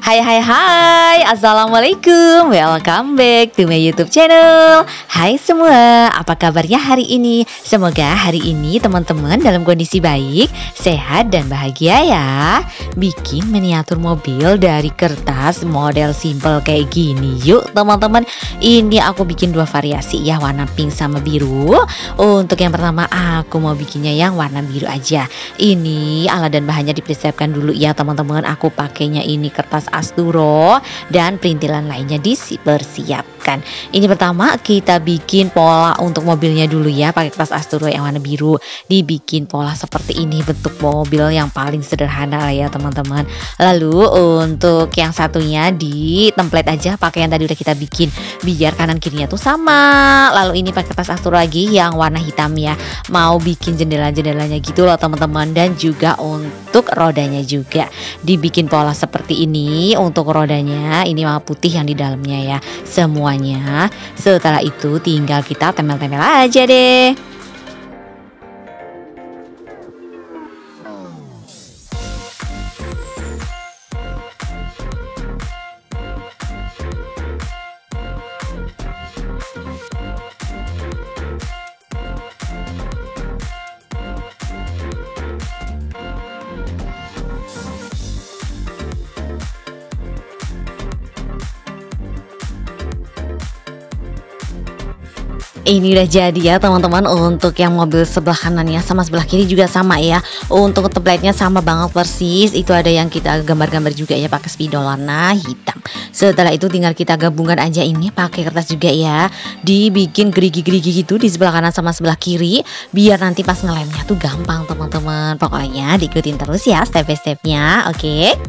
Hai hai hai, Assalamualaikum, welcome back to my YouTube channel. Hai semua, apa kabarnya hari ini? Semoga hari ini teman-teman dalam kondisi baik, sehat dan bahagia ya. Bikin miniatur mobil dari kertas model simple kayak gini yuk teman-teman. Ini aku bikin dua variasi ya, warna pink sama biru. Untuk yang pertama aku mau bikinnya yang warna biru aja. Ini alat dan bahannya dipersiapkan dulu ya teman-teman. Aku pakainya ini kertas Asturo dan perintilan lainnya dipersiapkan. Ini pertama kita bikin pola untuk mobilnya dulu ya, pakai kertas Asturo yang warna biru. Dibikin pola seperti ini, bentuk mobil yang paling sederhana lah ya teman-teman. Lalu untuk yang satunya di template aja, pakai yang tadi udah kita bikin biar kanan kirinya tuh sama. Lalu ini pakai kertas Asturo lagi yang warna hitam ya, mau bikin jendela-jendelanya gitu loh teman-teman. Dan juga untuk rodanya juga dibikin pola seperti ini. Untuk rodanya ini warna putih yang di dalamnya ya semuanya. Setelah itu tinggal kita tempel-tempel aja deh. Ini udah jadi ya teman-teman. Untuk yang mobil sebelah kanannya sama sebelah kiri juga sama ya. Untuk template-nya sama banget persis. Itu ada yang kita gambar-gambar juga ya pakai spidol warna hitam. Setelah itu tinggal kita gabungkan aja ini pakai kertas juga ya. Dibikin gerigi-gerigi gitu di sebelah kanan sama sebelah kiri biar nanti pas ngelemnya tuh gampang teman-teman. Pokoknya diikutin terus ya step by stepnya. Oke.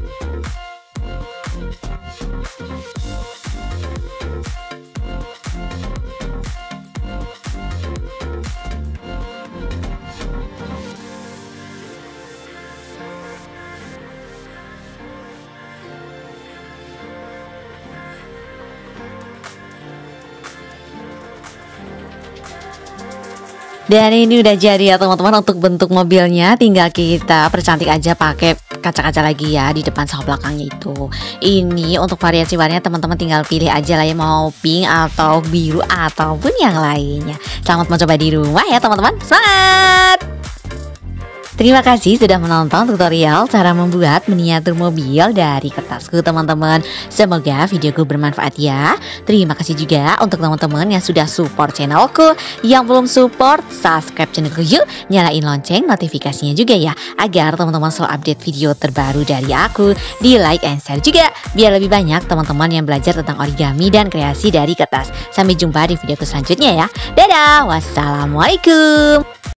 Dan ini udah jadi ya teman-teman. Untuk bentuk mobilnya tinggal kita percantik aja pakai kaca-kaca lagi ya di depan sama belakangnya itu. Ini untuk variasi warnanya teman-teman tinggal pilih aja lah ya, mau pink atau biru ataupun yang lainnya. Selamat mencoba di rumah ya teman-teman. Semangat! Terima kasih sudah menonton tutorial cara membuat miniatur mobil dari kertasku teman-teman. Semoga videoku bermanfaat ya. Terima kasih juga untuk teman-teman yang sudah support channelku. Yang belum support, subscribe channelku yuk. Nyalain lonceng notifikasinya juga ya, agar teman-teman selalu update video terbaru dari aku. Di like and share juga, biar lebih banyak teman-teman yang belajar tentang origami dan kreasi dari kertas. Sampai jumpa di videoku selanjutnya ya. Dadah, wassalamualaikum.